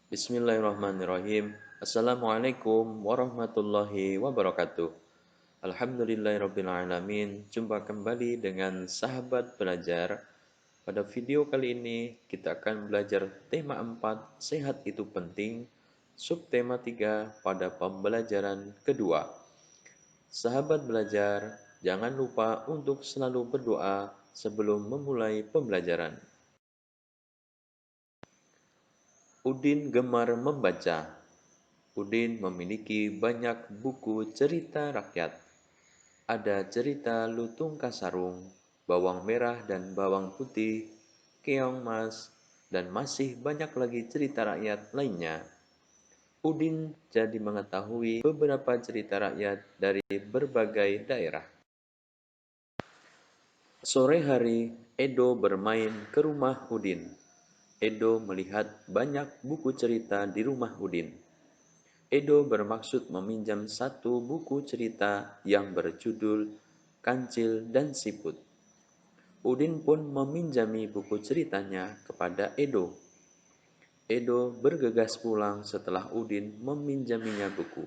Bismillahirrahmanirrahim. Assalamualaikum warahmatullahi wabarakatuh. Alhamdulillahirrabbilalamin. Jumpa kembali dengan sahabat belajar. Pada video kali ini kita akan belajar tema 4, sehat itu penting. Subtema 3 pada pembelajaran kedua. Sahabat belajar, jangan lupa untuk selalu berdoa sebelum memulai pembelajaran. Udin gemar membaca. Udin memiliki banyak buku cerita rakyat. Ada cerita Lutung Kasarung, Bawang Merah dan Bawang Putih, Keong Mas, dan masih banyak lagi cerita rakyat lainnya. Udin jadi mengetahui beberapa cerita rakyat dari berbagai daerah. Sore hari, Edo bermain ke rumah Udin. Edo melihat banyak buku cerita di rumah Udin. Edo bermaksud meminjam satu buku cerita yang berjudul Kancil dan Siput. Udin pun meminjami buku ceritanya kepada Edo. Edo bergegas pulang setelah Udin meminjaminya buku.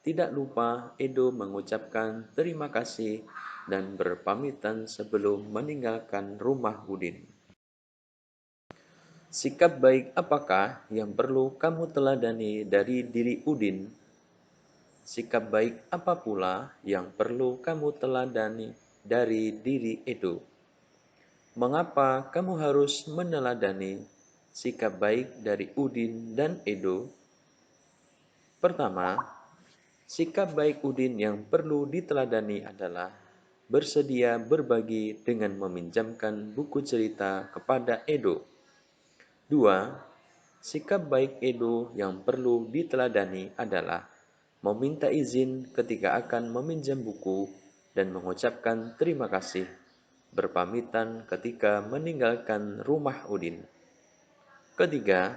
Tidak lupa Edo mengucapkan terima kasih dan berpamitan sebelum meninggalkan rumah Udin. Sikap baik apakah yang perlu kamu teladani dari diri Udin? Sikap baik apa pula yang perlu kamu teladani dari diri Edo? Mengapa kamu harus meneladani sikap baik dari Udin dan Edo? Pertama, sikap baik Udin yang perlu diteladani adalah bersedia berbagi dengan meminjamkan buku cerita kepada Edo. Dua, sikap baik Edo yang perlu diteladani adalah meminta izin ketika akan meminjam buku dan mengucapkan terima kasih, berpamitan ketika meninggalkan rumah Udin. Ketiga,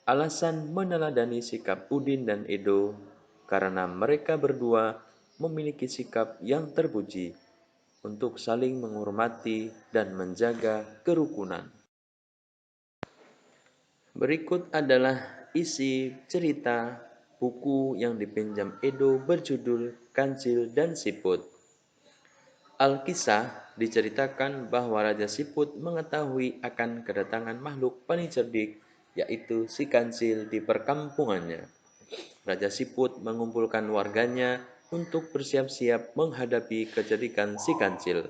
alasan meneladani sikap Udin dan Edo karena mereka berdua memiliki sikap yang terpuji untuk saling menghormati dan menjaga kerukunan. Berikut adalah isi cerita buku yang dipinjam Edo berjudul Kancil dan Siput. Alkisah diceritakan bahwa Raja Siput mengetahui akan kedatangan makhluk paling cerdik, yaitu si Kancil di perkampungannya. Raja Siput mengumpulkan warganya untuk bersiap-siap menghadapi kecerdikan si Kancil.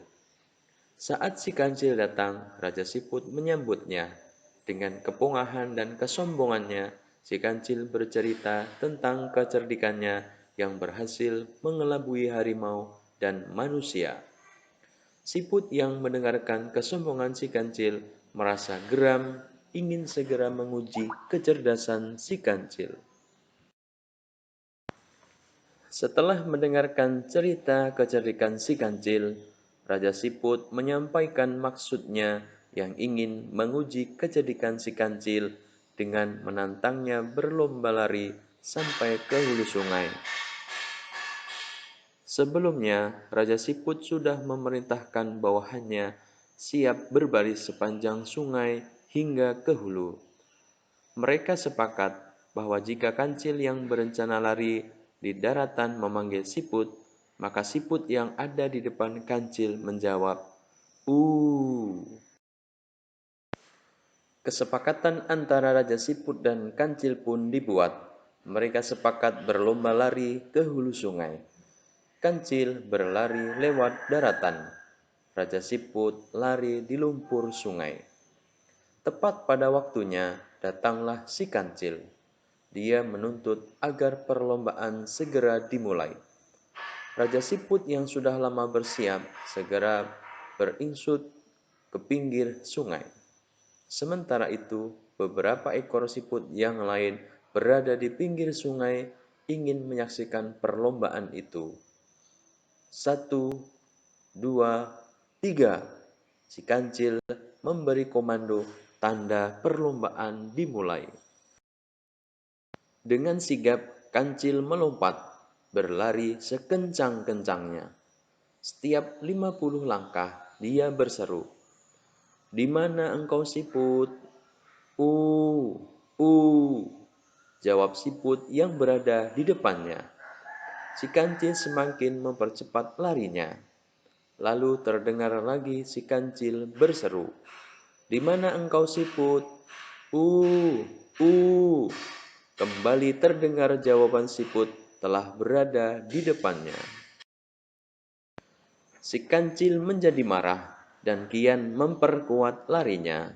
Saat si Kancil datang, Raja Siput menyambutnya. Dengan kepongahan dan kesombongannya, si Kancil bercerita tentang kecerdikannya yang berhasil mengelabui harimau dan manusia. Siput yang mendengarkan kesombongan si Kancil merasa geram, ingin segera menguji kecerdasan si Kancil. Setelah mendengarkan cerita kecerdikan si Kancil, Raja Siput menyampaikan maksudnya yang ingin menguji kecerdikan si Kancil dengan menantangnya berlomba lari sampai ke hulu sungai. Sebelumnya, Raja Siput sudah memerintahkan bawahannya siap berbaris sepanjang sungai hingga ke hulu. Mereka sepakat bahwa jika Kancil yang berencana lari di daratan memanggil Siput, maka Siput yang ada di depan Kancil menjawab, Kesepakatan antara Raja Siput dan Kancil pun dibuat. Mereka sepakat berlomba lari ke hulu sungai. Kancil berlari lewat daratan. Raja Siput lari di lumpur sungai. Tepat pada waktunya, datanglah si Kancil. Dia menuntut agar perlombaan segera dimulai. Raja Siput yang sudah lama bersiap segera beringsut ke pinggir sungai. Sementara itu, beberapa ekor siput yang lain berada di pinggir sungai ingin menyaksikan perlombaan itu. 1, 2, 3. Si Kancil memberi komando tanda perlombaan dimulai. Dengan sigap, Kancil melompat, berlari sekencang-kencangnya. Setiap 50 langkah, dia berseru, "Di mana engkau Siput? Uh, jawab siput yang berada di depannya. Si kancil semakin mempercepat larinya. Lalu terdengar lagi si kancil berseru, "Di mana engkau siput?" "Uh, uh." Kembali terdengar jawaban siput telah berada di depannya. Si kancil menjadi marah dan kian memperkuat larinya.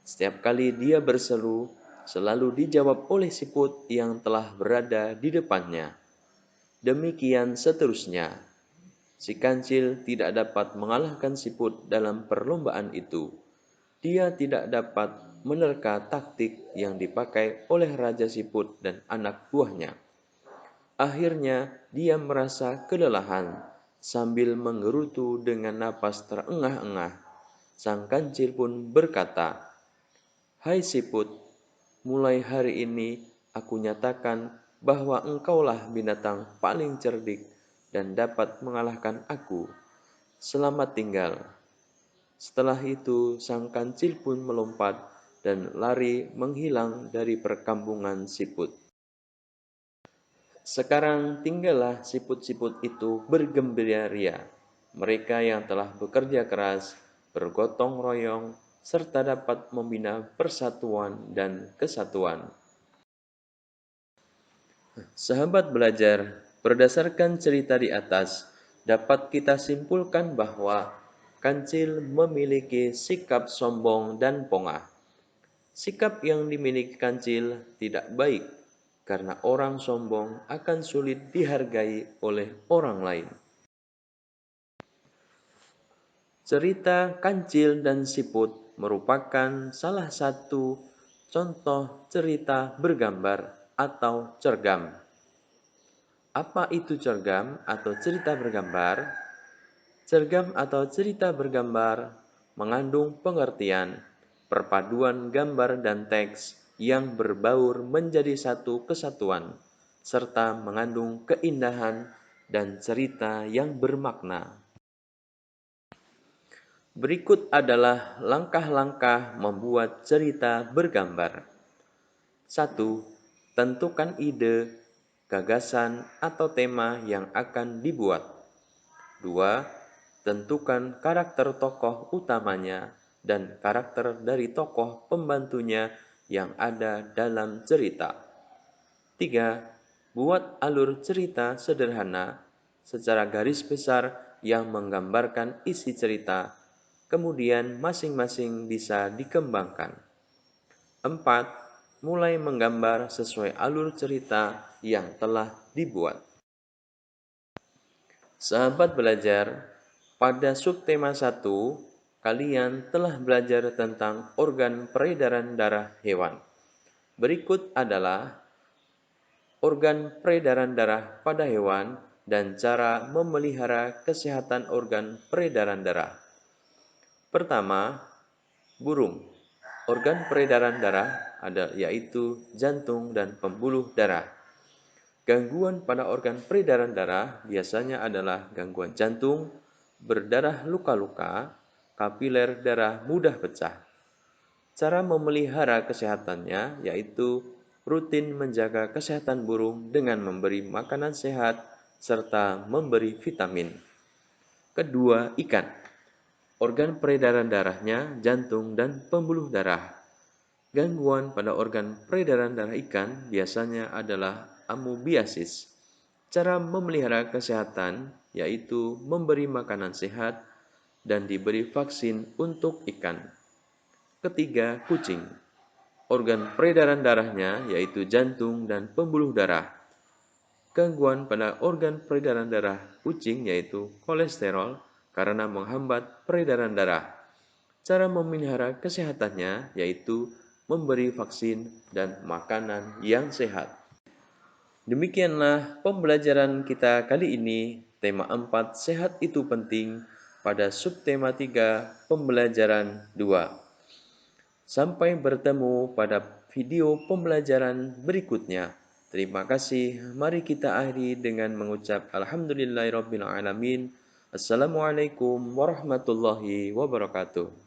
Setiap kali dia berseru, selalu dijawab oleh siput yang telah berada di depannya. Demikian seterusnya. Si kancil tidak dapat mengalahkan siput dalam perlombaan itu. Dia tidak dapat menerka taktik yang dipakai oleh Raja Siput dan anak buahnya. Akhirnya dia merasa kelelahan sambil menggerutu dengan napas terengah-engah. Sang kancil pun berkata, "Hai siput, mulai hari ini aku nyatakan bahwa engkaulah binatang paling cerdik dan dapat mengalahkan aku. Selamat tinggal." Setelah itu, sang kancil pun melompat dan lari menghilang dari perkampungan siput. Sekarang tinggallah siput-siput itu bergembira ria. Mereka yang telah bekerja keras, bergotong royong, serta dapat membina persatuan dan kesatuan. Sahabat belajar, berdasarkan cerita di atas, dapat kita simpulkan bahwa kancil memiliki sikap sombong dan pongah. Sikap yang dimiliki kancil tidak baik, karena orang sombong akan sulit dihargai oleh orang lain. Cerita Kancil dan Siput merupakan salah satu contoh cerita bergambar atau cergam. Apa itu cergam atau cerita bergambar? Cergam atau cerita bergambar mengandung pengertian, perpaduan gambar dan teks yang berbaur menjadi satu kesatuan, serta mengandung keindahan dan cerita yang bermakna. Berikut adalah langkah-langkah membuat cerita bergambar. 1. Tentukan ide, gagasan, atau tema yang akan dibuat. 2. Tentukan karakter tokoh utamanya dan karakter dari tokoh pembantunya yang ada dalam cerita. 3. Buat alur cerita sederhana secara garis besar yang menggambarkan isi cerita, kemudian masing-masing bisa dikembangkan. 4. Mulai menggambar sesuai alur cerita yang telah dibuat. Sahabat belajar, pada subtema 1, kalian telah belajar tentang organ peredaran darah hewan. Berikut adalah organ peredaran darah pada hewan dan cara memelihara kesehatan organ peredaran darah. Pertama, burung. Organ peredaran darah yaitu jantung dan pembuluh darah. Gangguan pada organ peredaran darah biasanya adalah gangguan jantung, berdarah luka-luka, kapiler darah mudah pecah. Cara memelihara kesehatannya yaitu rutin menjaga kesehatan burung dengan memberi makanan sehat serta memberi vitamin. Kedua, ikan. Organ peredaran darahnya jantung dan pembuluh darah. Gangguan pada organ peredaran darah ikan biasanya adalah amoebiasis. Cara memelihara kesehatan yaitu memberi makanan sehat dan diberi vaksin untuk ikan. Ketiga, kucing. Organ peredaran darahnya yaitu jantung dan pembuluh darah. Gangguan pada organ peredaran darah kucing yaitu kolesterol karena menghambat peredaran darah. Cara memelihara kesehatannya yaitu memberi vaksin dan makanan yang sehat. Demikianlah pembelajaran kita kali ini, tema 4 sehat itu penting pada subtema 3 pembelajaran 2. Sampai bertemu pada video pembelajaran berikutnya. Terima kasih. Mari kita akhiri dengan mengucap alhamdulillahirabbil alamin. Assalamualaikum warahmatullahi wabarakatuh.